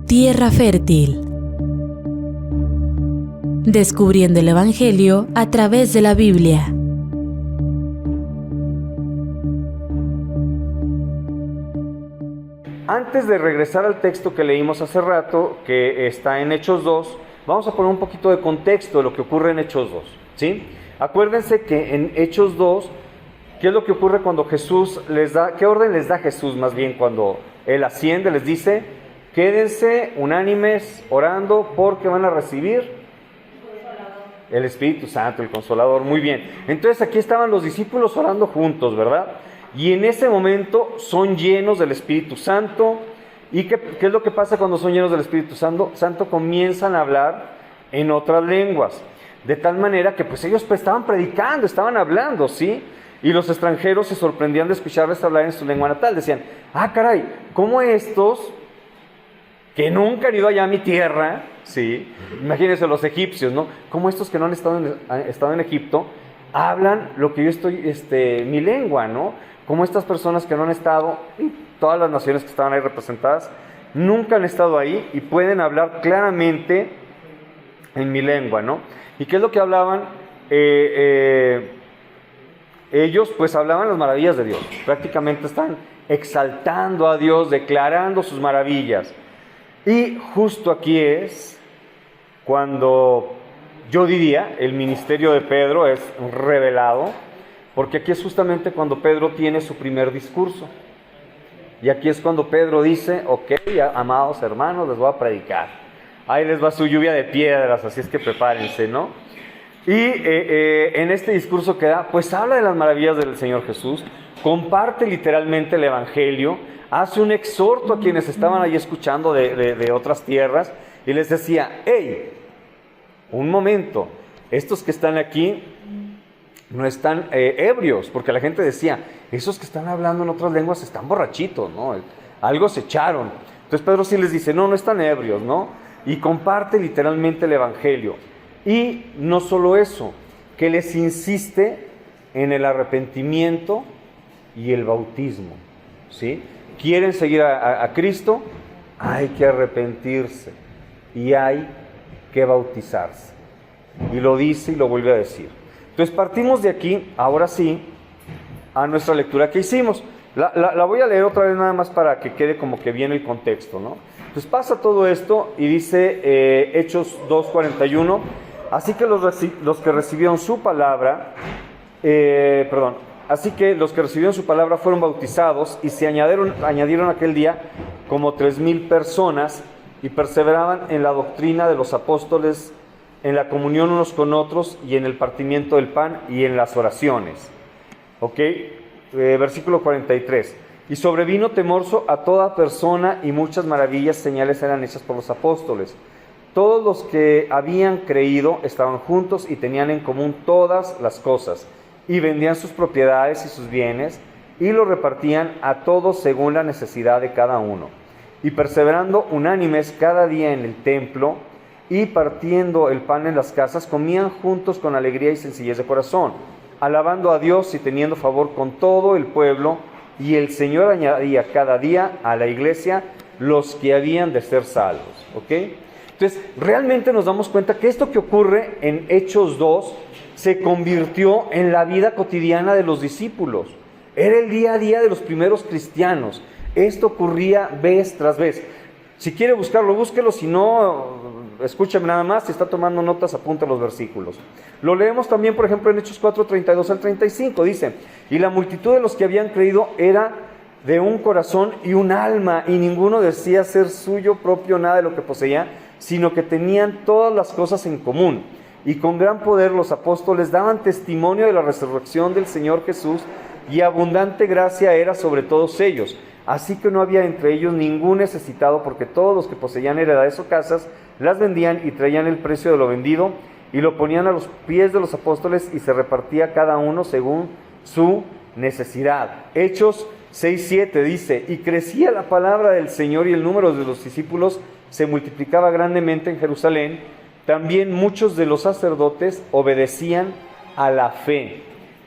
Tierra fértil. Descubriendo el Evangelio a través de la Biblia. Antes de regresar al texto que leímos hace rato, que está en Hechos 2, vamos a poner un poquito de contexto de lo que ocurre en Hechos 2, ¿sí? Acuérdense que en Hechos 2, ¿qué es lo que ocurre cuando Jesús les da, qué orden les da Jesús más bien cuando Él asciende? Les dice, quédense unánimes orando porque van a recibir el Espíritu Santo, el Consolador. Muy bien. Entonces aquí estaban los discípulos orando juntos, ¿verdad? Y en ese momento son llenos del Espíritu Santo. ¿Y qué es lo que pasa cuando son llenos del Espíritu Santo? Comienzan a hablar en otras lenguas. De tal manera que pues ellos estaban predicando, estaban hablando, ¿sí? Y los extranjeros se sorprendían de escucharles hablar en su lengua natal. Decían, ah, caray, ¿cómo estos que nunca han ido allá a mi tierra, ¿sí? Imagínense los egipcios, ¿no? ¿Cómo estos que no han estado en Egipto hablan lo que yo estoy, mi lengua, ¿no? Como estas personas que no han estado, y todas las naciones que estaban ahí representadas, nunca han estado ahí y pueden hablar claramente en mi lengua, ¿no? ¿Y qué es lo que hablaban? Ellos pues hablaban las maravillas de Dios, prácticamente están exaltando a Dios, declarando sus maravillas. Y justo aquí es cuando yo diría el ministerio de Pedro es revelado, porque aquí es justamente cuando Pedro tiene su primer discurso. Y aquí es cuando Pedro dice, ok, amados hermanos, les voy a predicar. Ahí les va su lluvia de piedras, así es que prepárense, ¿no? Y en este discurso que da, pues habla de las maravillas del Señor Jesús, comparte literalmente el Evangelio, hace un exhorto a quienes estaban ahí escuchando de otras tierras, y les decía, hey, un momento, estos que están aquí no están ebrios, porque la gente decía, esos que están hablando en otras lenguas están borrachitos, ¿no? Algo se echaron. Entonces Pedro sí les dice, no están ebrios, ¿no? Y comparte literalmente el Evangelio. Y no solo eso, que les insiste en el arrepentimiento y el bautismo, ¿sí? Quieren seguir a Cristo, hay que arrepentirse y hay que bautizarse. Y lo dice y lo vuelve a decir. Entonces partimos de aquí, ahora sí, a nuestra lectura que hicimos. La voy a leer otra vez nada más para que quede como que bien el contexto, ¿no? Entonces pasa todo esto y dice Hechos 2:41, así que los que recibieron su palabra, así que los que recibieron su palabra fueron bautizados y se añadieron aquel día como 3,000 personas y perseveraban en la doctrina de los apóstoles, en la comunión unos con otros y en el partimiento del pan y en las oraciones. ¿Ok? Versículo 43. Y sobrevino temor a toda persona y muchas maravillas, señales eran hechas por los apóstoles. Todos los que habían creído estaban juntos y tenían en común todas las cosas, y vendían sus propiedades y sus bienes, y los repartían a todos según la necesidad de cada uno. Y perseverando unánimes cada día en el templo, y partiendo el pan en las casas, comían juntos con alegría y sencillez de corazón, alabando a Dios y teniendo favor con todo el pueblo, y el Señor añadía cada día a la iglesia los que habían de ser salvos. ¿Ok? Entonces, realmente nos damos cuenta que esto que ocurre en Hechos 2 se convirtió en la vida cotidiana de los discípulos. Era el día a día de los primeros cristianos. Esto ocurría vez tras vez. Si quiere buscarlo, búsquelo. Si no, escúchame nada más. Si está tomando notas, apunta los versículos. Lo leemos también, por ejemplo, en Hechos 4:32 al 35. Dice, y la multitud de los que habían creído era de un corazón y un alma, y ninguno decía ser suyo propio nada de lo que poseía, sino que tenían todas las cosas en común. Y con gran poder los apóstoles daban testimonio de la resurrección del Señor Jesús, y abundante gracia era sobre todos ellos. Así que no había entre ellos ningún necesitado, porque todos los que poseían heredades o casas las vendían y traían el precio de lo vendido y lo ponían a los pies de los apóstoles, y se repartía cada uno según su necesidad. Hechos 6:7 dice, y crecía la palabra del Señor y el número de los discípulos se multiplicaba grandemente en Jerusalén. También muchos de los sacerdotes obedecían a la fe.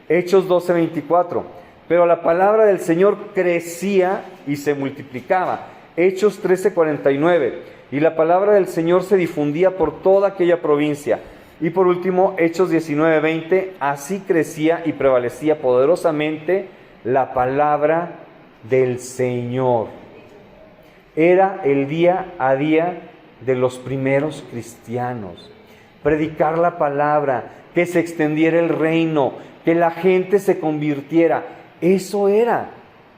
Hechos 12:24. pero la palabra del Señor crecía y se multiplicaba. Hechos 13:49. Y la palabra del Señor se difundía por toda aquella provincia. Y por último, Hechos 19:20. Así crecía y prevalecía poderosamente la palabra del Señor. Era el día a día de los primeros cristianos. Predicar la palabra, que se extendiera el reino, que la gente se convirtiera. Eso era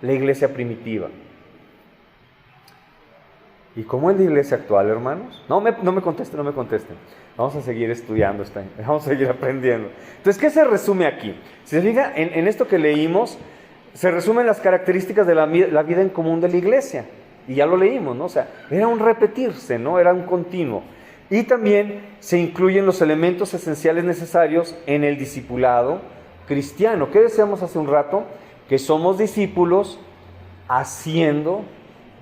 la iglesia primitiva. ¿Y cómo es la iglesia actual, hermanos? No me contesten. Vamos a seguir estudiando, vamos a seguir aprendiendo. Entonces, ¿qué se resume aquí? Si se fija, en esto que leímos, se resumen las características de la vida en común de la iglesia. Y ya lo leímos, ¿no? O sea, era un repetirse, ¿no? Era un continuo. Y también se incluyen los elementos esenciales necesarios en el discipulado cristiano. ¿Qué decíamos hace un rato? Que somos discípulos haciendo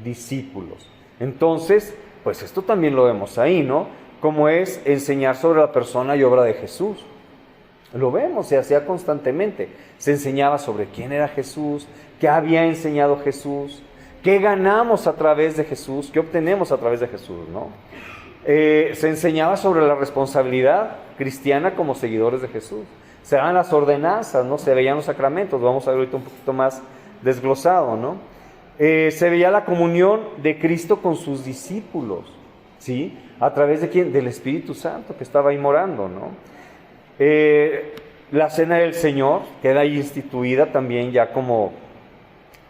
discípulos. Entonces, pues esto también lo vemos ahí, ¿no? Como es enseñar sobre la persona y obra de Jesús. Lo vemos, se hacía constantemente. Se enseñaba sobre quién era Jesús, qué había enseñado Jesús, qué ganamos a través de Jesús, qué obtenemos a través de Jesús, ¿no? Se enseñaba sobre la responsabilidad cristiana como seguidores de Jesús. Se daban las ordenanzas, ¿no? Se veían los sacramentos, vamos a ver ahorita un poquito más desglosado, ¿no? Se veía la comunión de Cristo con sus discípulos, ¿sí? ¿A través de quién? Del Espíritu Santo que estaba ahí morando, ¿no? La cena del Señor queda ahí instituida también ya como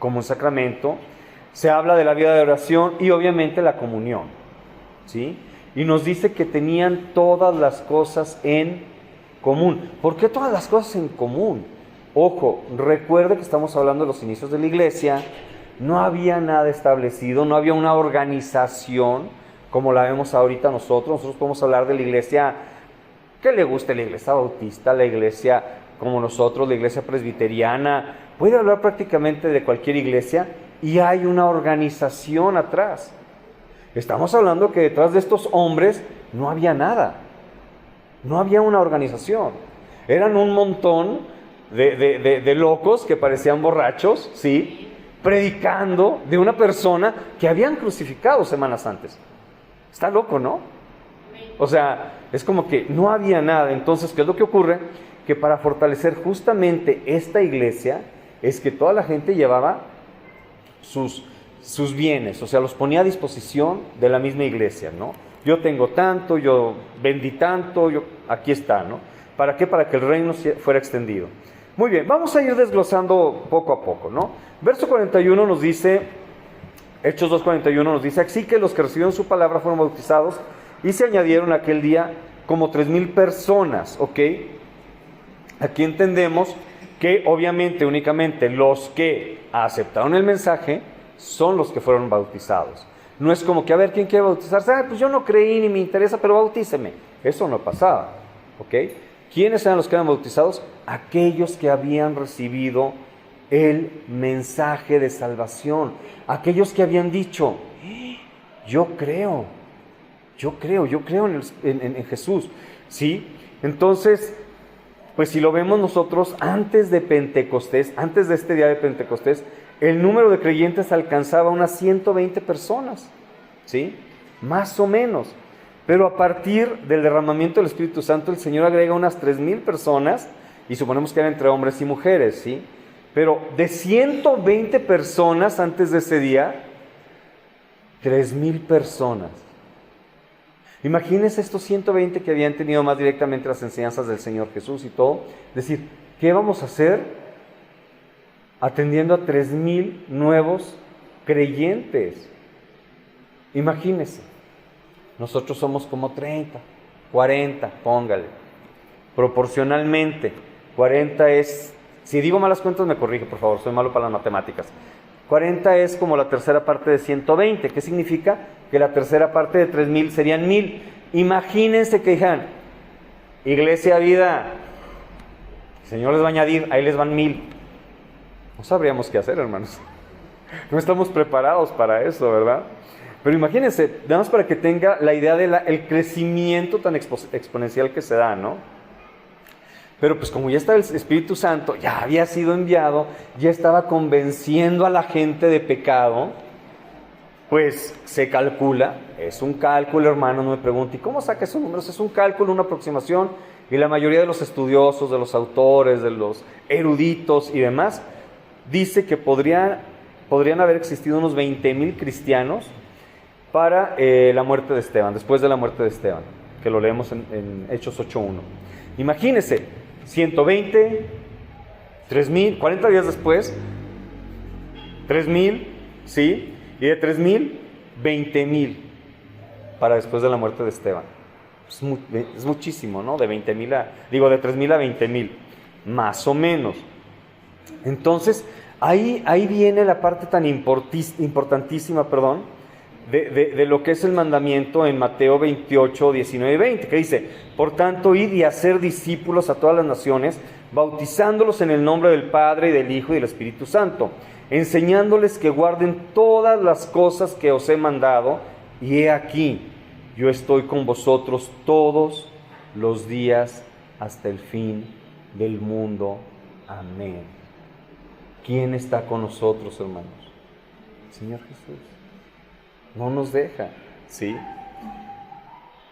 un sacramento. Se habla de la vida de oración y obviamente la comunión, ¿sí? Y nos dice que tenían todas las cosas en común. ¿Por qué todas las cosas en común? Ojo, recuerde que estamos hablando de los inicios de la iglesia. No había nada establecido, no había una organización como la vemos ahorita nosotros. Nosotros podemos hablar de la iglesia que le guste, la iglesia bautista, la iglesia como nosotros, la iglesia presbiteriana. Puede hablar prácticamente de cualquier iglesia y hay una organización atrás. Estamos hablando que detrás de estos hombres no había nada. No había una organización. Eran un montón de locos que parecían borrachos, ¿sí? Predicando de una persona que habían crucificado semanas antes. Está loco, ¿no? O sea, es como que no había nada. Entonces, ¿qué es lo que ocurre? Que para fortalecer justamente esta iglesia, es que toda la gente llevaba sus bienes, o sea, los ponía a disposición de la misma iglesia, ¿no? Yo tengo tanto, yo vendí tanto, aquí está, ¿no? ¿Para qué? Para que el reino fuera extendido. Muy bien, vamos a ir desglosando poco a poco, ¿no? Verso 41 nos dice, Hechos 2:41 nos dice, así que los que recibieron su palabra fueron bautizados y se añadieron aquel día como 3,000 personas, ¿ok? Aquí entendemos que obviamente únicamente los que aceptaron el mensaje son los que fueron bautizados. No es como que, a ver, ¿quién quiere bautizarse? Pues yo no creí ni me interesa, pero bautíceme. Eso no pasaba, ¿ok? ¿Quiénes eran los que eran bautizados? Aquellos que habían recibido el mensaje de salvación. Aquellos que habían dicho, yo creo en Jesús, ¿sí? Entonces, pues si lo vemos nosotros, antes de Pentecostés, antes de este día de Pentecostés, el número de creyentes alcanzaba unas 120 personas, ¿sí? Más o menos. Pero a partir del derramamiento del Espíritu Santo, el Señor agrega unas 3,000 personas, y suponemos que eran entre hombres y mujeres, ¿sí? Pero de 120 personas antes de ese día, 3,000 personas. Imagínense estos 120 que habían tenido más directamente las enseñanzas del Señor Jesús y todo. Decir, ¿qué vamos a hacer atendiendo a 3,000 nuevos creyentes? Imagínense, nosotros somos como 30, 40, póngale. Proporcionalmente, 40 es, si digo malas cuentas me corrige, por favor, soy malo para las matemáticas. 40 es como la tercera parte de 120. ¿Qué significa? Que la tercera parte de 3,000 serían 1,000. Imagínense que dijeran, Iglesia Vida, el Señor les va a añadir, ahí les van 1,000. No sabríamos qué hacer, hermanos. No estamos preparados para eso, ¿verdad? Pero imagínense, nada más para que tenga la idea del crecimiento tan exponencial que se da, ¿no? Pero pues como ya estaba el Espíritu Santo, ya había sido enviado, ya estaba convenciendo a la gente de pecado, pues se calcula, es un cálculo, hermano, no me pregunte, ¿y cómo saca esos números? Es un cálculo, una aproximación, y la mayoría de los estudiosos, de los autores, de los eruditos y demás, dice que podrían haber existido unos 20,000 cristianos para la muerte de Esteban, después de la muerte de Esteban, que lo leemos en Hechos 8:1. Imagínense, 120, 3,000, 40 días después, 3,000, ¿sí? Y de 3,000, 20,000 para después de la muerte de Esteban. Es muchísimo, ¿no? De 3,000 a 20,000, más o menos. Entonces, ahí viene la parte tan importantísima, de lo que es el mandamiento en Mateo 28, 19 y 20, que dice: por tanto, id y hacer discípulos a todas las naciones, bautizándolos en el nombre del Padre, y del Hijo, y del Espíritu Santo, enseñándoles que guarden todas las cosas que os he mandado, y he aquí, yo estoy con vosotros todos los días hasta el fin del mundo. Amén. ¿Quién está con nosotros, hermanos? El Señor Jesús. No nos deja, ¿sí?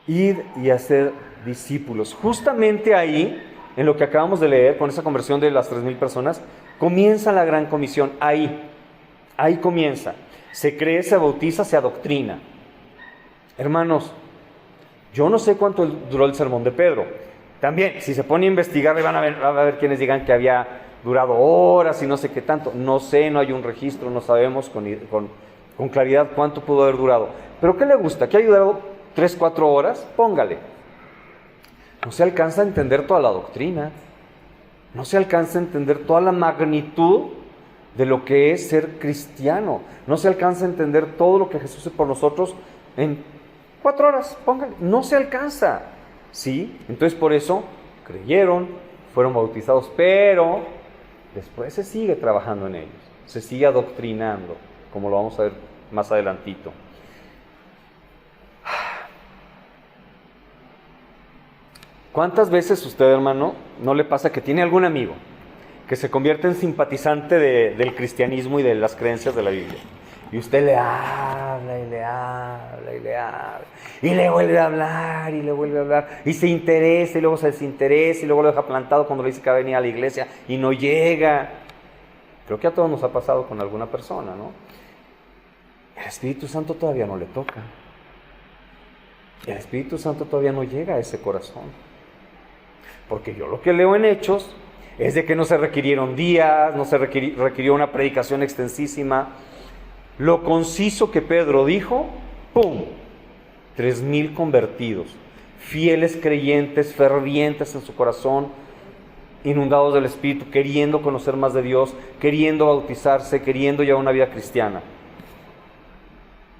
Ir y hacer discípulos. Justamente ahí, en lo que acabamos de leer, con esa conversión de las 3,000 personas, comienza la gran comisión. Ahí comienza. Se cree, se bautiza, se adoctrina. Hermanos, yo no sé cuánto duró el sermón de Pedro. También, si se pone a investigar, van a ver quienes digan que había durado horas y no sé qué tanto. No sé, no hay un registro, no sabemos con claridad cuánto pudo haber durado. ¿Pero qué le gusta? ¿Que haya durado 3, 4 horas? Póngale. No se alcanza a entender toda la doctrina. No se alcanza a entender toda la magnitud de lo que es ser cristiano. No se alcanza a entender todo lo que Jesús hace por nosotros en 4 horas. Póngale. No se alcanza. ¿Sí? Entonces por eso creyeron, fueron bautizados, pero después se sigue trabajando en ellos. Se sigue adoctrinando, como lo vamos a ver más adelantito. ¿Cuántas veces usted, hermano, no le pasa que tiene algún amigo que se convierte en simpatizante del cristianismo y de las creencias de la Biblia? Y usted le habla y le habla y le habla y le vuelve a hablar y le vuelve a hablar y se interesa y luego se desinteresa y luego lo deja plantado cuando le dice que va a venir a la iglesia y no llega. Creo que a todos nos ha pasado con alguna persona, ¿no? El Espíritu Santo todavía no le toca. El Espíritu Santo todavía no llega a ese corazón. Porque yo lo que leo en Hechos es de que no se requirieron días, no se requirió una predicación extensísima. Lo conciso que Pedro dijo, ¡pum! 3,000 convertidos, fieles creyentes, fervientes en su corazón, inundados del Espíritu, queriendo conocer más de Dios, queriendo bautizarse, queriendo llevar una vida cristiana.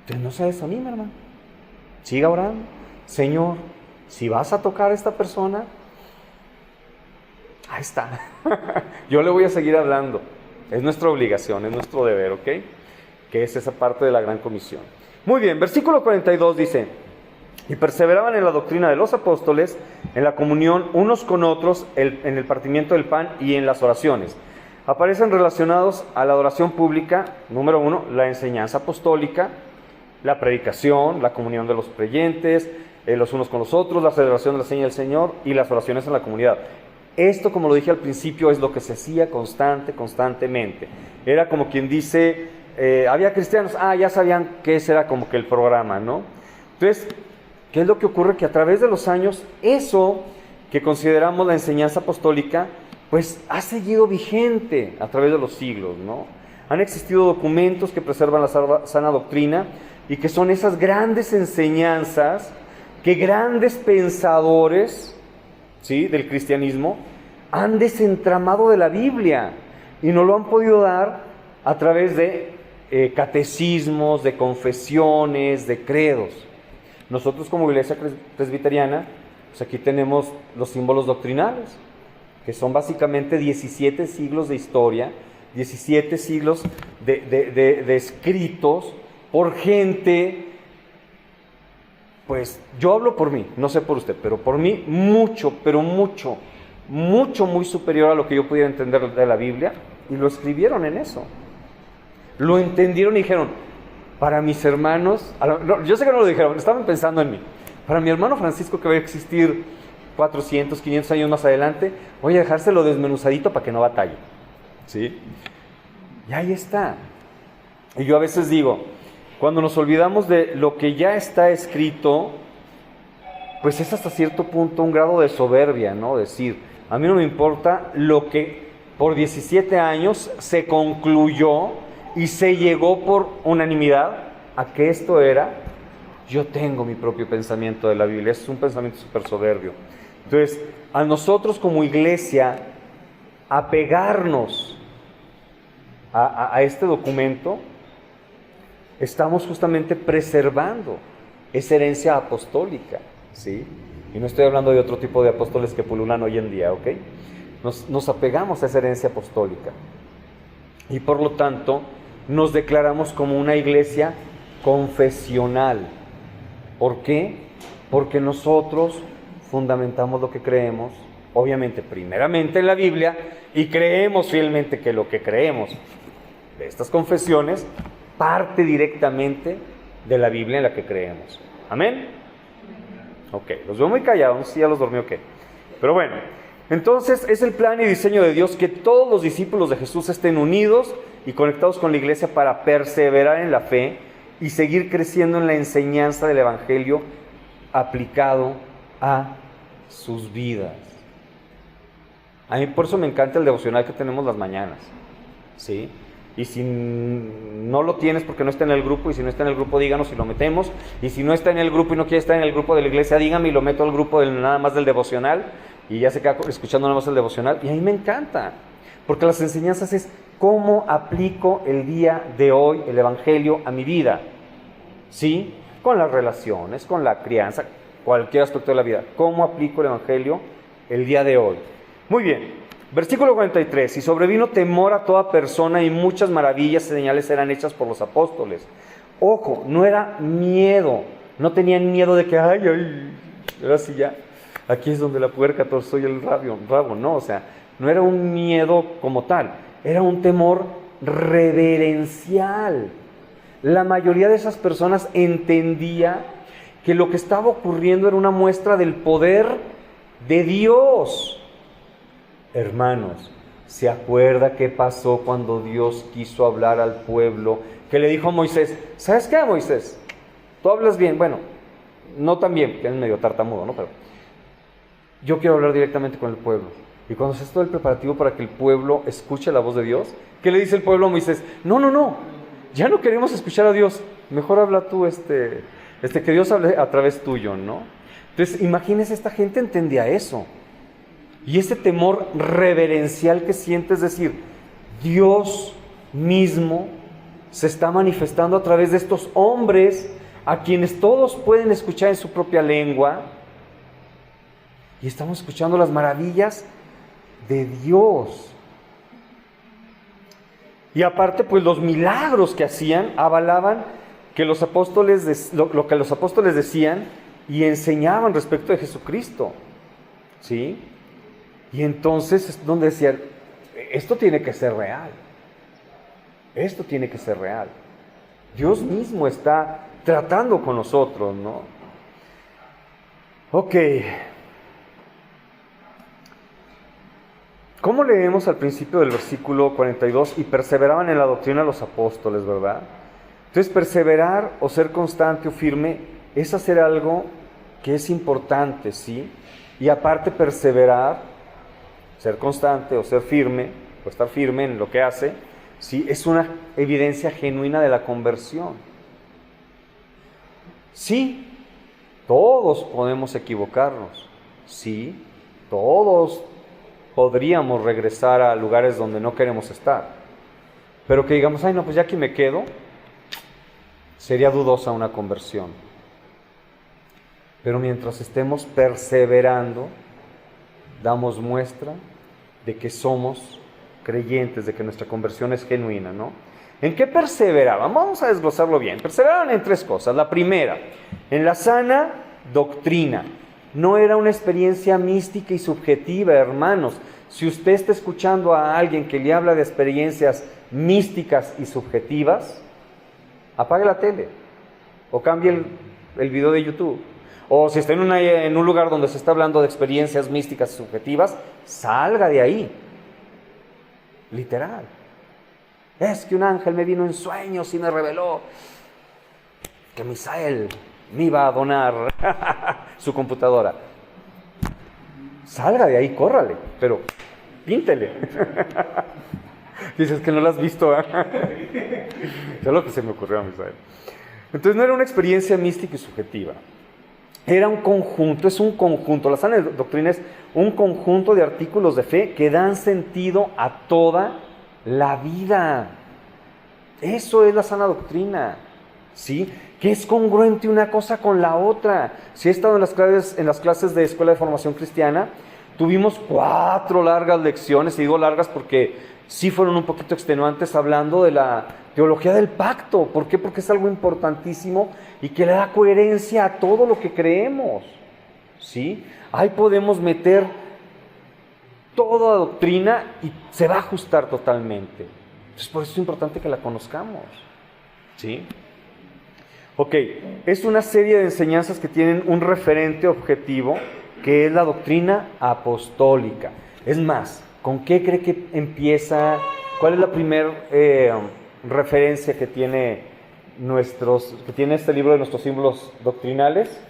Entonces no se desanime, hermano. Siga orando. Señor, si vas a tocar a esta persona, ahí está. Yo le voy a seguir hablando. Es nuestra obligación, es nuestro deber, ¿ok? Que es esa parte de la gran comisión. Muy bien, versículo 42 dice: y perseveraban en la doctrina de los apóstoles, en la comunión unos con otros, en el partimiento del pan y en las oraciones. Aparecen relacionados a la adoración pública, número 1, la enseñanza apostólica, la predicación, la comunión de los creyentes, los unos con los otros, la celebración de la seña del Señor y las oraciones en la comunidad. Esto, como lo dije al principio, es lo que se hacía constantemente. Era como quien dice, había cristianos, ya sabían que ese era como que el programa, ¿no? Entonces, ¿qué es lo que ocurre? Que a través de los años, eso que consideramos la enseñanza apostólica, pues ha seguido vigente a través de los siglos, ¿no? Han existido documentos que preservan la sana doctrina y que son esas grandes enseñanzas que grandes pensadores, ¿sí?, del cristianismo han desentramado de la Biblia y nos lo han podido dar a través de catecismos, de confesiones, de credos. Nosotros como Iglesia Presbiteriana, pues aquí tenemos los símbolos doctrinales, que son básicamente 17 siglos de historia, 17 siglos de escritos por gente. Pues yo hablo por mí, no sé por usted, pero por mí mucho muy superior a lo que yo pudiera entender de la Biblia, y lo escribieron en eso. Lo entendieron y dijeron, para mis hermanos, no, yo sé que no lo dijeron, estaban pensando en mí, para mi hermano Francisco, que va a existir 400, 500 años más adelante, voy a dejárselo desmenuzadito para que no batalle, ¿sí? Y ahí está. Y yo a veces digo, cuando nos olvidamos de lo que ya está escrito, pues es hasta cierto punto un grado de soberbia, ¿no? Decir, a mí no me importa lo que por 17 años se concluyó y se llegó por unanimidad a que esto era. Yo tengo mi propio pensamiento de la Biblia, es un pensamiento súper soberbio. Entonces, a nosotros como iglesia, apegarnos a este documento, estamos justamente preservando esa herencia apostólica, ¿sí? Y no estoy hablando de otro tipo de apóstoles que pululan hoy en día, ¿ok? Nos apegamos a esa herencia apostólica. Y por lo tanto, nos declaramos como una iglesia confesional. ¿Por qué? Porque nosotros fundamentamos lo que creemos, obviamente, primeramente en la Biblia, y creemos fielmente que lo que creemos de estas confesiones parte directamente de la Biblia en la que creemos. ¿Amén? Ok, los veo muy callados, no sé si ya los dormí o qué. Pero bueno, entonces es el plan y diseño de Dios que todos los discípulos de Jesús estén unidos y conectados con la iglesia para perseverar en la fe y seguir creciendo en la enseñanza del Evangelio aplicado a sus vidas. A mí por eso me encanta el devocional que tenemos las mañanas, ¿sí? Y si no lo tienes porque no está en el grupo, y si no está en el grupo, díganos y lo metemos. Y si no está en el grupo y no quiere estar en el grupo de la iglesia, dígame y lo meto al grupo nada más del devocional, y ya se queda escuchando nada más el devocional. Y a mí me encanta, porque las enseñanzas es cómo aplico el día de hoy el Evangelio a mi vida, ¿sí? Con las relaciones, con la crianza, cualquier aspecto de la vida. ¿Cómo aplico el Evangelio el día de hoy? Muy bien. Versículo 43, y sobrevino temor a toda persona y muchas maravillas y señales eran hechas por los apóstoles. Ojo, no era miedo, no tenían miedo de que, ahora sí ya, aquí es donde la puerca torció el rabo, no, o sea, no era un miedo como tal, era un temor reverencial. La mayoría de esas personas entendía que lo que estaba ocurriendo era una muestra del poder de Dios. Hermanos, ¿se acuerda qué pasó cuando Dios quiso hablar al pueblo? Que le dijo a Moisés, ¿sabes qué, Moisés? Tú hablas bien, bueno, no tan bien, que es medio tartamudo, ¿no? Pero yo quiero hablar directamente con el pueblo. Y cuando se hace todo el preparativo para que el pueblo escuche la voz de Dios, ¿qué le dice el pueblo a Moisés? No, ya no queremos escuchar a Dios, mejor habla tú, que Dios hable a través tuyo, ¿no? Entonces, imagínense, esta gente entendía eso. Y ese temor reverencial que siente, es decir, Dios mismo se está manifestando a través de estos hombres a quienes todos pueden escuchar en su propia lengua, y estamos escuchando las maravillas de Dios. Y aparte, pues los milagros que hacían avalaban que los apóstoles lo que los apóstoles decían y enseñaban respecto de Jesucristo, ¿sí? Y entonces es donde decían, esto tiene que ser real. Esto tiene que ser real. Dios mismo está tratando con nosotros, ¿no? Ok. ¿Cómo leemos al principio del versículo 42? Y perseveraban en la doctrina los apóstoles, ¿verdad? Entonces, perseverar o ser constante o firme es hacer algo que es importante, ¿sí? Y aparte perseverar, ser constante o ser firme, o estar firme en lo que hace, ¿sí? Es una evidencia genuina de la conversión. Sí, todos podemos equivocarnos. Sí, todos podríamos regresar a lugares donde no queremos estar. Pero que digamos, no, pues ya aquí me quedo, sería dudosa una conversión. Pero mientras estemos perseverando, damos muestra de que somos creyentes, de que nuestra conversión es genuina, ¿no? ¿En qué perseveraban? Vamos a desglosarlo bien. Perseveraban en tres cosas. La primera, en la sana doctrina. No era una experiencia mística y subjetiva, hermanos. Si usted está escuchando a alguien que le habla de experiencias místicas y subjetivas, apague la tele o cambie el video de YouTube. O si está en un lugar donde se está hablando de experiencias místicas y subjetivas, salga de ahí. Literal. Es que un ángel me vino en sueños y me reveló que Misael me iba a donar su computadora. Salga de ahí, córrale, pero píntele. Dices que no lo has visto, ¿eh? Es lo que se me ocurrió a Misael. Entonces no era una experiencia mística y subjetiva. Era un conjunto, es un conjunto. La sana doctrina es un conjunto de artículos de fe que dan sentido a toda la vida. Eso es la sana doctrina, ¿sí? Que es congruente una cosa con la otra. Si he estado en las clases de Escuela de Formación Cristiana, tuvimos 4 largas lecciones, y digo largas porque sí fueron un poquito extenuantes, hablando de la teología del pacto. ¿Por qué? Porque es algo importantísimo y que le da coherencia a todo lo que creemos, ¿sí? Ahí podemos meter toda doctrina y se va a ajustar totalmente. Entonces, por eso es importante que la conozcamos, ¿sí? Ok, es una serie de enseñanzas que tienen un referente objetivo, que es la doctrina apostólica. Es más, ¿con qué cree que empieza? ¿Cuál es la primera referencia que tiene este libro de nuestros símbolos doctrinales?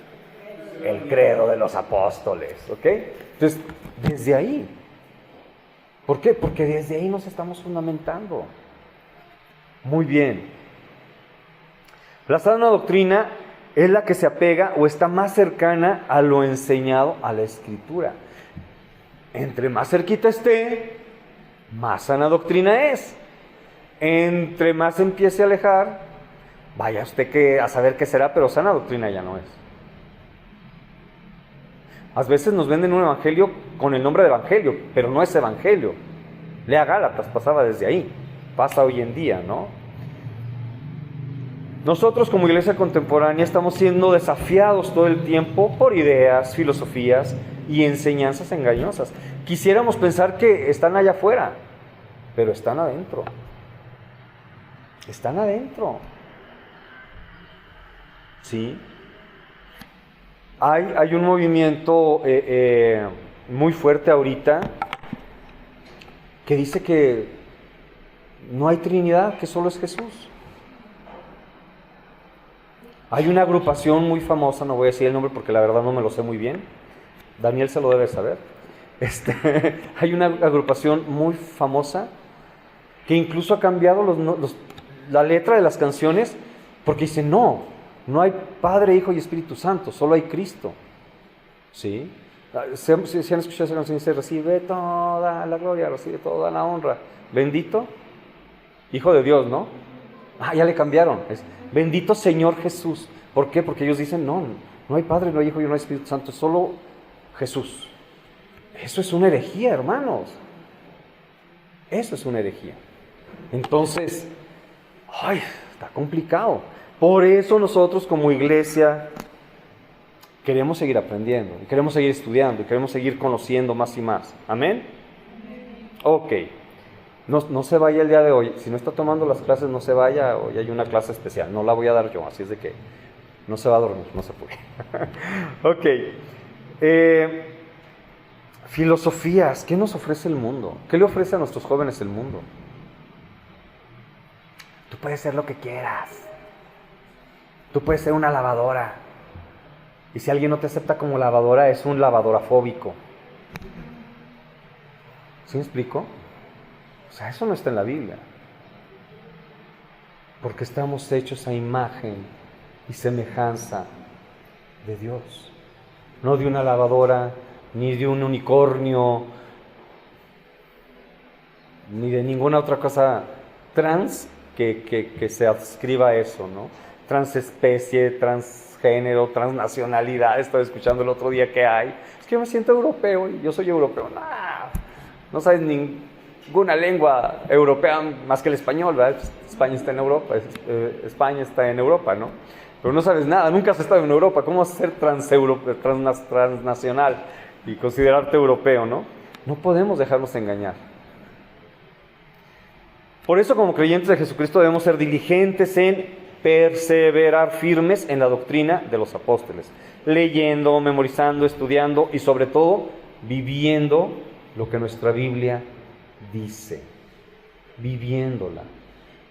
El credo de los apóstoles, ¿ok? Entonces, desde ahí. ¿Por qué? Porque desde ahí nos estamos fundamentando. Muy bien. La sana doctrina es la que se apega o está más cercana a lo enseñado a la Escritura. Entre más cerquita esté, más sana doctrina es. Entre más se empiece a alejar, vaya usted a saber qué será, pero sana doctrina ya no es. A veces nos venden un evangelio con el nombre de evangelio, pero no es evangelio. Lea Gálatas, pasaba desde ahí, pasa hoy en día, ¿no? Nosotros como iglesia contemporánea estamos siendo desafiados todo el tiempo por ideas, filosofías y enseñanzas engañosas. Quisiéramos pensar que están allá afuera, pero están adentro. Están adentro. ¿Sí? Hay un movimiento muy fuerte ahorita que dice que no hay Trinidad, que solo es Jesús. Hay una agrupación muy famosa, no voy a decir el nombre porque la verdad no me lo sé muy bien. Daniel se lo debe saber. Hay una agrupación muy famosa que incluso ha cambiado la letra de las canciones porque dice no hay Padre, Hijo y Espíritu Santo, solo hay Cristo. ¿Sí? Si han escuchado esa canción, dice recibe toda la gloria, recibe toda la honra. Bendito, Hijo de Dios, ¿no? Ya le cambiaron. Es bendito Señor Jesús. ¿Por qué? Porque ellos dicen no hay Padre, no hay Hijo y no hay Espíritu Santo, solo Jesús. Eso es una herejía, hermanos. Eso es una herejía. Entonces, está complicado. Por eso nosotros como iglesia queremos seguir aprendiendo, y queremos seguir estudiando, y queremos seguir conociendo más y más. ¿Amén? Ok. No se vaya el día de hoy. Si no está tomando las clases, no se vaya. Hoy hay una clase especial. No la voy a dar yo, así es de que no se va a dormir, no se puede. Ok. Filosofías. ¿Qué nos ofrece el mundo? ¿Qué le ofrece a nuestros jóvenes el mundo? Tú puedes ser lo que quieras. Tú puedes ser una lavadora. Y si alguien no te acepta como lavadora, es un lavadorafóbico. ¿Sí me explico? O sea, eso no está en la Biblia. Porque estamos hechos a imagen y semejanza de Dios. No de una lavadora, ni de un unicornio, ni de ninguna otra cosa trans que se adscriba a eso, ¿no? Transespecie, transgénero, transnacionalidad. Estaba escuchando el otro día que hay. Es que yo me siento europeo y yo soy europeo. No sabes ninguna lengua europea más que el español, ¿verdad? España está en Europa, España está en Europa, ¿no? pero no sabes nada, nunca has estado en Europa. ¿Cómo vas a ser transnacional y considerarte europeo, no? No podemos dejarnos engañar. Por eso, como creyentes de Jesucristo, debemos ser diligentes en perseverar firmes en la doctrina de los apóstoles, leyendo, memorizando, estudiando y sobre todo viviendo lo que nuestra Biblia dice, viviéndola,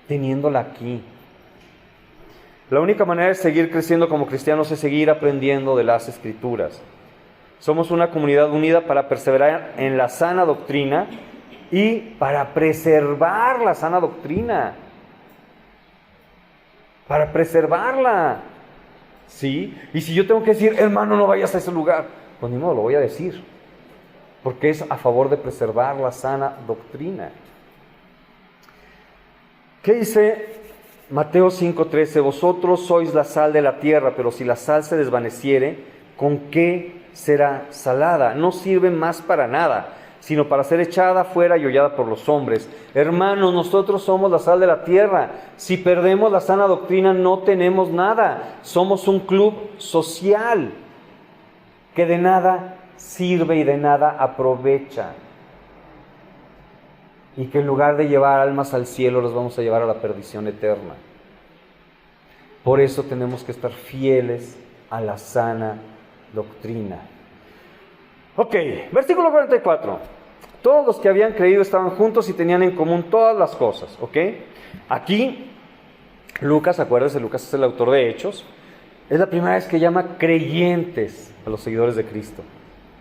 teniéndola aquí. La única manera de seguir creciendo como cristianos es seguir aprendiendo de las Escrituras. Somos una comunidad unida para perseverar en la sana doctrina y para preservar la sana doctrina. Para preservarla. ¿Sí? Y si yo tengo que decir, hermano, no vayas a ese lugar, pues ni modo, lo voy a decir. Porque es a favor de preservar la sana doctrina. ¿Qué dice Mateo 5:13? Vosotros sois la sal de la tierra, pero si la sal se desvaneciere, ¿con qué será salada? No sirve más para nada, sino para ser echada fuera y hollada por los hombres. Hermanos, nosotros somos la sal de la tierra. Si perdemos la sana doctrina, no tenemos nada. Somos un club social que de nada sirve y de nada aprovecha. Y que en lugar de llevar almas al cielo, los vamos a llevar a la perdición eterna. Por eso tenemos que estar fieles a la sana doctrina. Ok, versículo 44. Todos los que habían creído estaban juntos y tenían en común todas las cosas. Ok, aquí Lucas, acuérdense, Lucas es el autor de Hechos. Es la primera vez que llama creyentes a los seguidores de Cristo.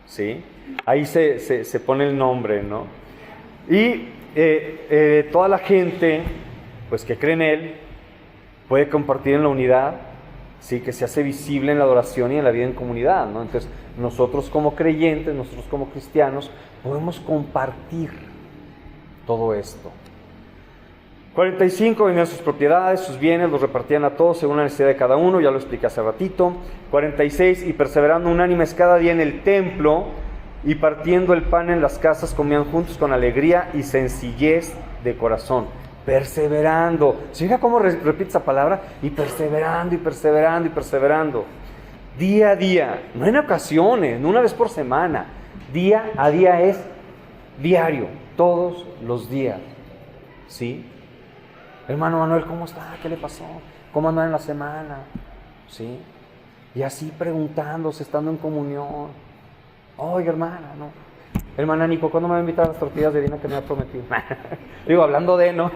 ¿Sí? Ahí se pone el nombre, ¿no? Y toda la gente, pues, que cree en Él, puede compartir en la unidad, ¿sí? Que se hace visible en la adoración y en la vida en comunidad, ¿no? Entonces, nosotros como creyentes, nosotros como cristianos, podemos compartir todo esto. 45, vendían sus propiedades, sus bienes, los repartían a todos según la necesidad de cada uno, ya lo expliqué hace ratito. 46, y perseverando unánimes cada día en el templo, y partiendo el pan en las casas, comían juntos con alegría y sencillez de corazón. Perseverando. ¿Se fija cómo repite esa palabra? Y perseverando, y perseverando, y perseverando. Día a día, no en ocasiones, no una vez por semana. Día a día es diario, todos los días. ¿Sí? Hermano Manuel, ¿cómo está? ¿Qué le pasó? ¿Cómo anda en la semana? ¿Sí? Y así preguntándose, estando en comunión. Oye, hermana, ¿no? Hermana Nico, ¿cuándo me va a invitar a las tortillas de harina que me ha prometido? Digo, hablando de, ¿no?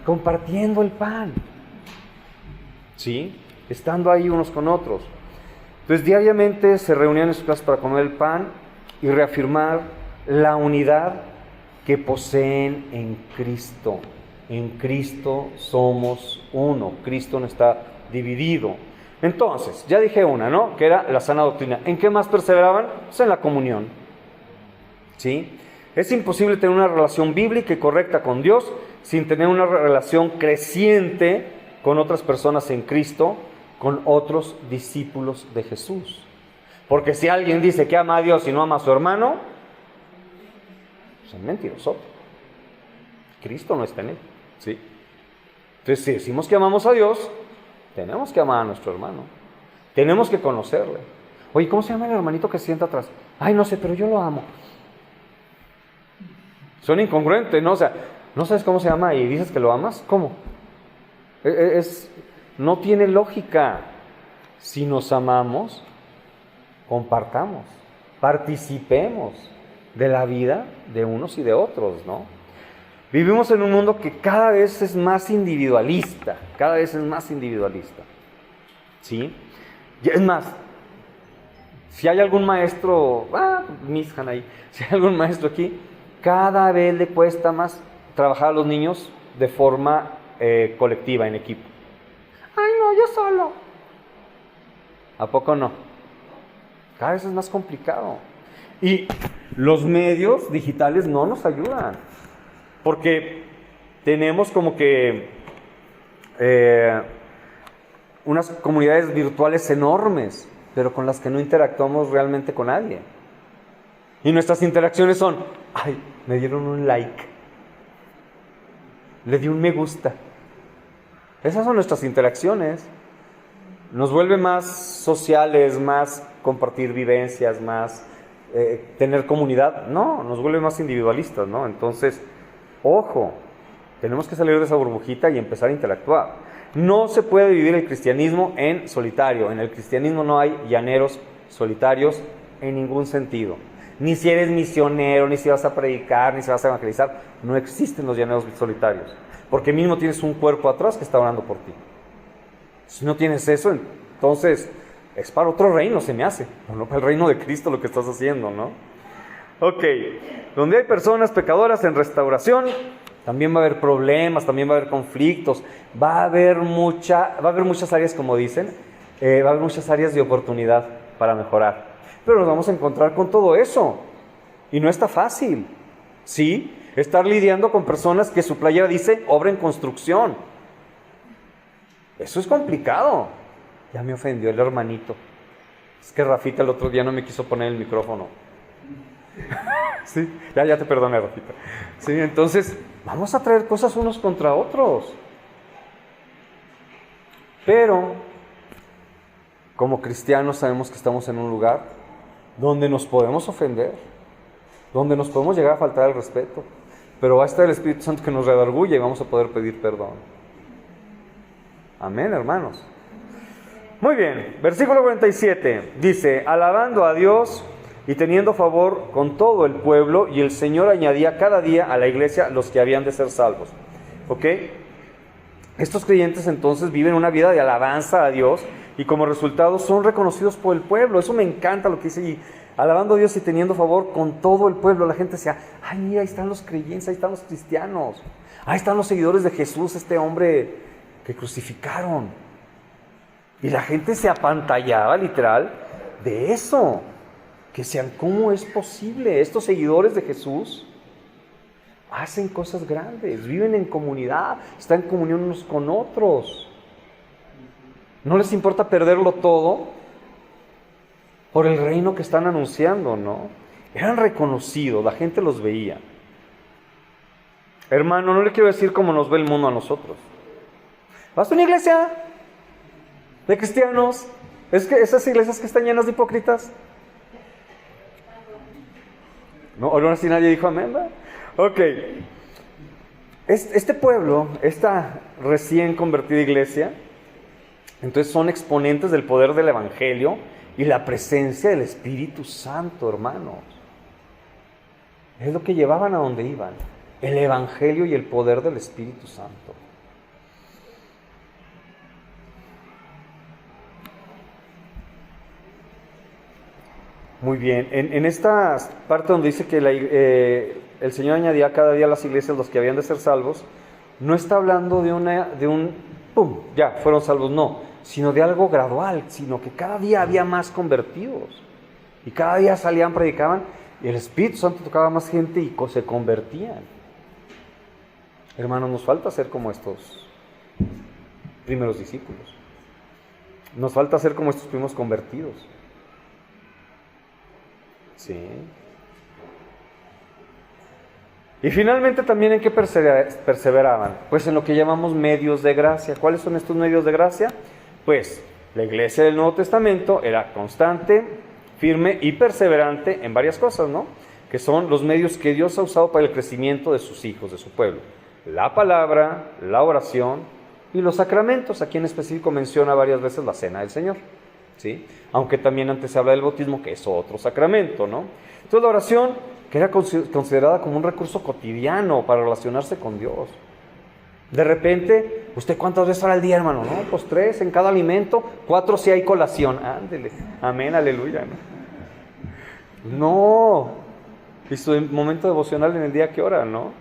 Compartiendo el pan. ¿Sí? Estando ahí unos con otros. Entonces, diariamente se reunían en sus casas para comer el pan y reafirmar la unidad que poseen en Cristo. En Cristo somos uno. Cristo no está dividido. Entonces, ya dije una, ¿no? Que era la sana doctrina. ¿En qué más perseveraban? Pues en la comunión. ¿Sí? Es imposible tener una relación bíblica y correcta con Dios sin tener una relación creciente con otras personas en Cristo, con otros discípulos de Jesús. Porque si alguien dice que ama a Dios y no ama a su hermano, pues es mentiroso. Cristo no está en él. ¿Sí? Entonces, si decimos que amamos a Dios, tenemos que amar a nuestro hermano. Tenemos que conocerle. Oye, ¿cómo se llama el hermanito que se sienta atrás? Ay, no sé, pero yo lo amo. Son incongruentes, ¿no? O sea, ¿no sabes cómo se llama y dices que lo amas? ¿Cómo? No tiene lógica. Si nos amamos, compartamos, participemos de la vida de unos y de otros, ¿no? Vivimos en un mundo que cada vez es más individualista, ¿sí? Y es más, si hay algún maestro, Miss Hanaí, si hay algún maestro aquí, cada vez le cuesta más trabajar a los niños de forma colectiva, en equipo. Ay, no, yo solo. ¿A poco no? Cada vez es más complicado. Y los medios digitales no nos ayudan. Porque tenemos como que unas comunidades virtuales enormes, pero con las que no interactuamos realmente con nadie. Y nuestras interacciones son, ay, me dieron un like, le di un me gusta. Esas son nuestras interacciones. nos vuelve más sociales, más compartir vivencias, más tener comunidad. No, nos vuelve más individualistas, ¿no? Entonces, ojo, tenemos que salir de esa burbujita y empezar a interactuar. No se puede vivir el cristianismo en solitario. En el cristianismo no hay llaneros solitarios en ningún sentido. Ni si eres misionero, ni si vas a predicar, ni si vas a evangelizar. No existen los llaneros solitarios. Porque mismo tienes un cuerpo atrás que está orando por ti. Si no tienes eso, entonces es para otro reino, se me hace. No para el reino de Cristo lo que estás haciendo, ¿no? Ok, donde hay personas pecadoras en restauración, también va a haber problemas, también va a haber conflictos, va a haber muchas áreas, como dicen, va a haber muchas áreas de oportunidad para mejorar. Pero nos vamos a encontrar con todo eso. Y no está fácil, ¿sí? Estar lidiando con personas que su playera dice obra en construcción. Eso es complicado. Ya me ofendió el hermanito. Es que Rafita el otro día no me quiso poner el micrófono. Sí, ya te perdoné, Rafita. Sí, entonces vamos a traer cosas unos contra otros. Pero como cristianos sabemos que estamos en un lugar donde nos podemos ofender, donde nos podemos llegar a faltar el respeto, pero va a estar el Espíritu Santo que nos redarguye y vamos a poder pedir perdón. Amén, hermanos. Muy bien, versículo 47 dice: alabando a Dios y teniendo favor con todo el pueblo, y el Señor añadía cada día a la iglesia los que habían de ser salvos. ¿Ok? Estos creyentes entonces viven una vida de alabanza a Dios y como resultado son reconocidos por el pueblo. Eso me encanta lo que dice, y alabando a Dios y teniendo favor con todo el pueblo. La gente decía: ay, mira, ahí están los creyentes, ahí están los cristianos, ahí están los seguidores de Jesús, este hombre que crucificaron. Y la gente se apantallaba literal de eso, que sean, ¿cómo es posible? Estos seguidores de Jesús hacen cosas grandes, viven en comunidad, están en comunión unos con otros. No les importa perderlo todo por el reino que están anunciando, ¿no? Eran reconocidos, la gente los veía. Hermano, no le quiero decir cómo nos ve el mundo a nosotros. ¿Vas a una iglesia de cristianos? ¿Es que esas iglesias que están llenas de hipócritas? No, ahora sí nadie dijo amén, ¿verdad? Ok. Este pueblo, esta recién convertida iglesia, entonces son exponentes del poder del Evangelio y la presencia del Espíritu Santo, hermanos. Es lo que llevaban a donde iban, el Evangelio y el poder del Espíritu Santo. Muy bien, en esta parte donde dice que el Señor añadía cada día a las iglesias los que habían de ser salvos, no está hablando de un ¡pum!, ya, fueron salvos, no, sino de algo gradual, sino que cada día había más convertidos, y cada día salían, predicaban, y el Espíritu Santo tocaba más gente y se convertían. Hermanos, nos falta ser como estos primeros discípulos, nos falta ser como estos primeros convertidos. Sí. Y finalmente también ¿en qué perseveraban? Pues en lo que llamamos medios de gracia. ¿Cuáles son estos medios de gracia? Pues la iglesia del Nuevo Testamento era constante, firme y perseverante en varias cosas, ¿no? Que son los medios que Dios ha usado para el crecimiento de sus hijos, de su pueblo. La palabra, la oración y los sacramentos. Aquí en específico menciona varias veces la cena del Señor, ¿sí? Aunque también antes se habla del bautismo, que es otro sacramento, ¿no? Entonces la oración, que era considerada como un recurso cotidiano para relacionarse con Dios. De repente, ¿usted cuántas veces ora al día, hermano? No, pues 3 en cada alimento, 4 si hay colación. Ándele, amén, aleluya, ¿no? No, y su momento devocional en el día que ora, ¿no?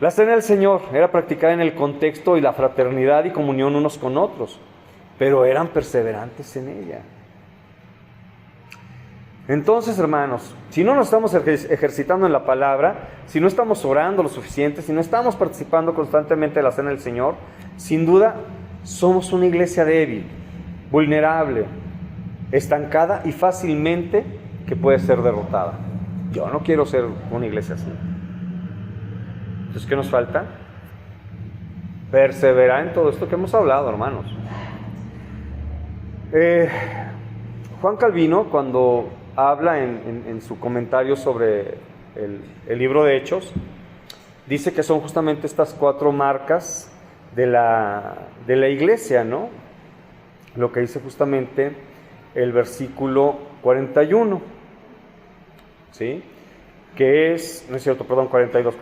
La cena del Señor era practicada en el contexto y la fraternidad y comunión unos con otros, pero eran perseverantes en ella. Entonces, hermanos, si no nos estamos ejercitando en la palabra, si no estamos orando lo suficiente, si no estamos participando constantemente de la cena del Señor, sin duda somos una iglesia débil, vulnerable, estancada y fácilmente que puede ser derrotada. Yo no quiero ser una iglesia así. Entonces, ¿qué nos falta? Perseverar en todo esto que hemos hablado, hermanos. Juan Calvino, cuando habla en su comentario sobre el libro de Hechos, dice que son justamente estas 4 marcas de la iglesia, ¿no? Lo que dice justamente el versículo 41, ¿sí? Que es, no es cierto, perdón, 42,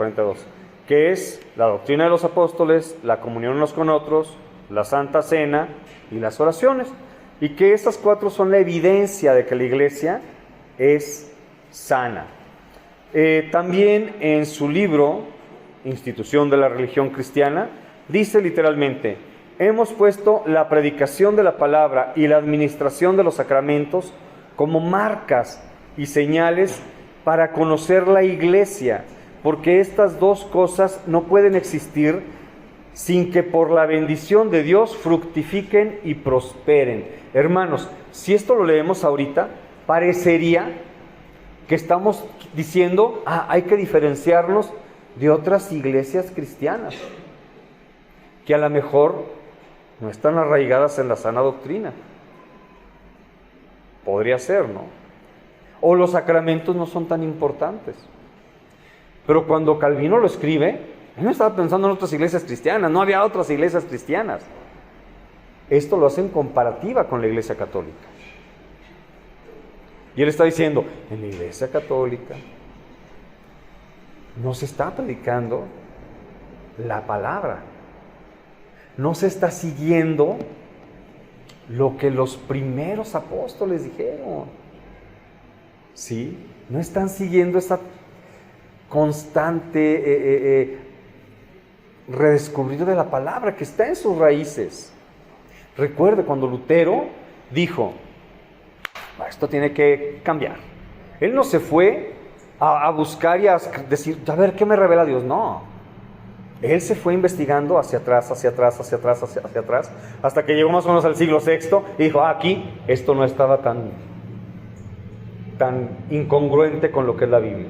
que es la doctrina de los apóstoles, la comunión unos con otros, la Santa Cena y las oraciones, y que estas 4 son la evidencia de que la iglesia es sana. También en su libro, Institución de la Religión Cristiana, dice literalmente: hemos puesto la predicación de la palabra y la administración de los sacramentos como marcas y señales para conocer la iglesia, porque estas 2 cosas no pueden existir sin que por la bendición de Dios fructifiquen y prosperen. Hermanos, si esto lo leemos ahorita, parecería que estamos diciendo, hay que diferenciarnos de otras iglesias cristianas, que a lo mejor no están arraigadas en la sana doctrina. Podría ser, ¿no? O los sacramentos no son tan importantes. Pero cuando Calvino lo escribe, él no estaba pensando en otras iglesias cristianas, no había otras iglesias cristianas. Esto lo hace en comparativa con la iglesia católica. Y él está diciendo, en la iglesia católica no se está predicando la palabra. No se está siguiendo lo que los primeros apóstoles dijeron. ¿Sí? No están siguiendo esa constante redescubrir de la palabra que está en sus raíces. Recuerde cuando Lutero dijo, esto tiene que cambiar. Él no se fue a buscar y a decir, a ver, ¿qué me revela Dios? No. Él se fue investigando hacia atrás, hasta que llegó más o menos al siglo VI y dijo, aquí esto no estaba tan incongruente con lo que es la Biblia.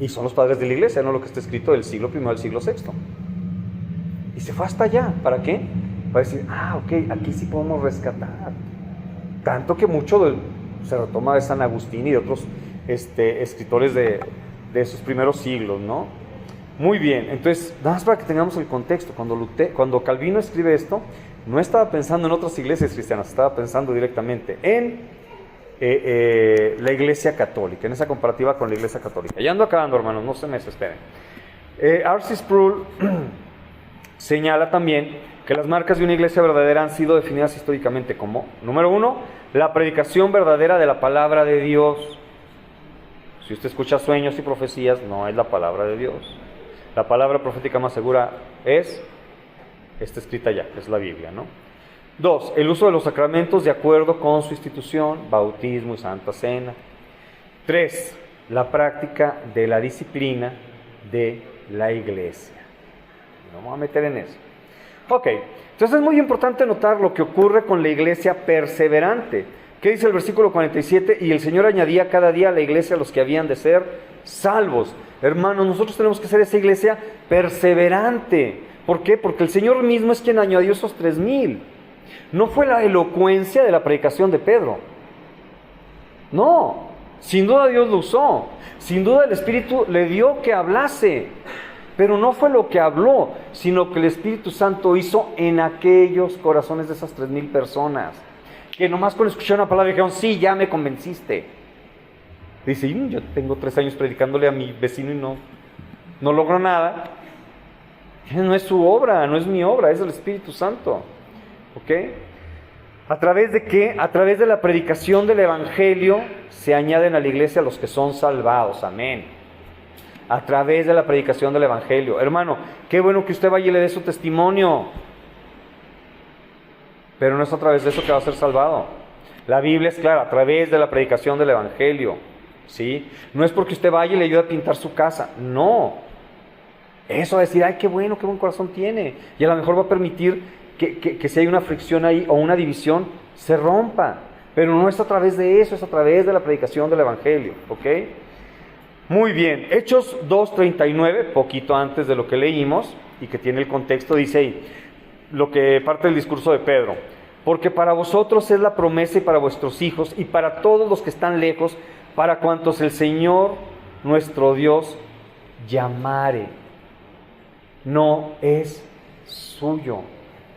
Y son los padres de la iglesia, no lo que está escrito del siglo I al siglo VI. Y se fue hasta allá. ¿Para qué? Para decir, ok, aquí sí podemos rescatar. Tanto que mucho se retoma de San Agustín y de otros escritores de esos primeros siglos, ¿no? Muy bien, entonces, nada más para que tengamos el contexto, cuando Calvino escribe esto, no estaba pensando en otras iglesias cristianas, estaba pensando directamente en la iglesia católica, en esa comparativa con la iglesia católica. Ya ando acabando, hermanos, no se me desesperen. R.C. Sproul señala también que las marcas de una iglesia verdadera han sido definidas históricamente como, número 1, la predicación verdadera de la palabra de Dios. Si usted escucha sueños y profecías, no es la palabra de Dios. La palabra profética más segura está escrita ya, es la Biblia, ¿no? 2, el uso de los sacramentos de acuerdo con su institución, bautismo y Santa Cena. 3, la práctica de la disciplina de la iglesia. No me voy a meter en eso. Ok, entonces es muy importante notar lo que ocurre con la iglesia perseverante. ¿Qué dice el versículo 47? Y el Señor añadía cada día a la iglesia a los que habían de ser salvos. Hermanos, nosotros tenemos que ser esa iglesia perseverante. ¿Por qué? Porque el Señor mismo es quien añadió esos 3,000. No fue la elocuencia de la predicación de Pedro. No, sin duda Dios lo usó. Sin duda el Espíritu le dio que hablase. Pero no fue lo que habló, sino que el Espíritu Santo hizo en aquellos corazones de esas 3,000 personas. Que nomás con escuchar una palabra dijeron, sí, ya me convenciste. Dice, yo tengo 3 años predicándole a mi vecino y no logro nada. No es su obra, no es mi obra, es el Espíritu Santo. ¿Ok? ¿A través de qué? A través de la predicación del Evangelio se añaden a la iglesia los que son salvados. Amén. A través de la predicación del Evangelio. Hermano, qué bueno que usted vaya y le dé su testimonio. Pero no es a través de eso que va a ser salvado. La Biblia es clara, a través de la predicación del Evangelio. ¿Sí? No es porque usted vaya y le ayude a pintar su casa. No. Eso va a decir, ay, qué buen corazón tiene. Y a lo mejor va a permitir que si hay una fricción ahí o una división, se rompa. Pero no es a través de eso, es a través de la predicación del Evangelio. ¿Ok? Muy bien. Hechos 2:39, poquito antes de lo que leímos y que tiene el contexto, dice ahí, lo que parte del discurso de Pedro. porque para vosotros es la promesa y para vuestros hijos y para todos los que están lejos, para cuantos el Señor nuestro Dios llamare. No es suyo,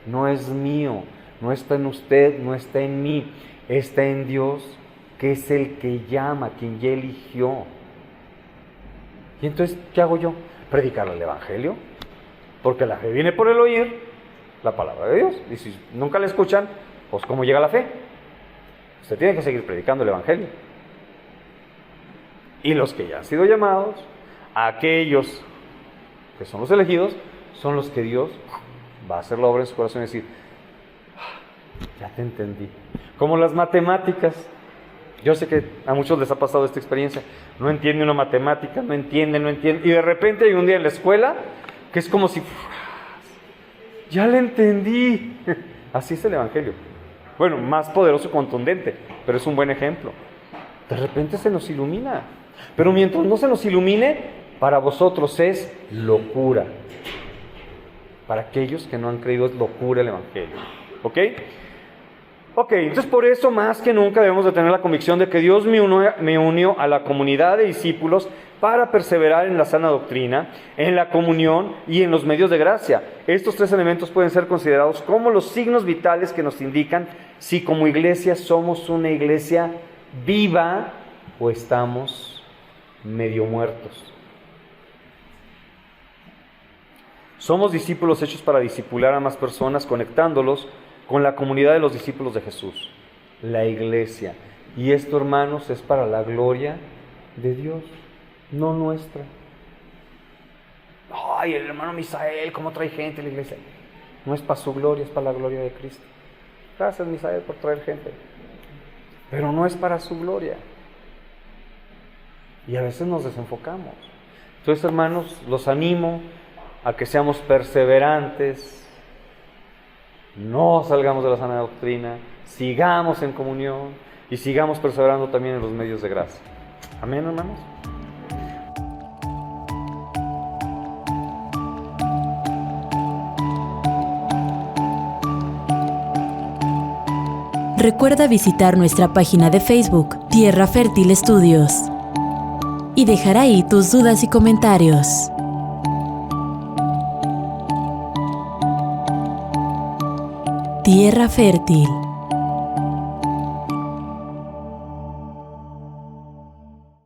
no es mío, no está en usted, no está en mí, está en Dios, que es el que llama, quien ya eligió. Y entonces, ¿qué hago yo? Predicar el Evangelio, porque la fe viene por el oír la palabra de Dios. Y si nunca la escuchan, pues ¿cómo llega la fe? Usted tiene que seguir predicando el Evangelio. Y los que ya han sido llamados, aquellos que son los elegidos, son los que Dios va a hacer la obra en su corazón y decir, ya te entendí. Como las matemáticas. Yo sé que a muchos les ha pasado esta experiencia. No entiende una matemática, no entiende. Y de repente hay un día en la escuela que es como si, ya le entendí. Así es el Evangelio. Bueno, más poderoso y contundente, pero es un buen ejemplo. De repente se nos ilumina. Pero mientras no se nos ilumine, para vosotros es locura. Para aquellos que no han creído es locura el Evangelio. ¿Ok? Ok, entonces por eso más que nunca debemos de tener la convicción de que Dios me unió a la comunidad de discípulos para perseverar en la sana doctrina, en la comunión y en los medios de gracia. Estos tres elementos pueden ser considerados como los signos vitales que nos indican si como iglesia somos una iglesia viva o estamos medio muertos. Somos discípulos hechos para discipular a más personas, conectándolos con la comunidad de los discípulos de Jesús, la iglesia. Y esto, hermanos, es para la gloria de Dios, no nuestra. Ay, el hermano Misael, ¿cómo trae gente a la iglesia? No es para su gloria, es para la gloria de Cristo. Gracias, Misael, por traer gente. Pero no es para su gloria. Y a veces nos desenfocamos. Entonces, hermanos, los animo a que seamos perseverantes. No salgamos de la sana doctrina, sigamos en comunión y sigamos perseverando también en los medios de gracia. Amén, hermanos. Recuerda visitar nuestra página de Facebook, Tierra Fértil Estudios, y dejar ahí tus dudas y comentarios. Tierra Fértil.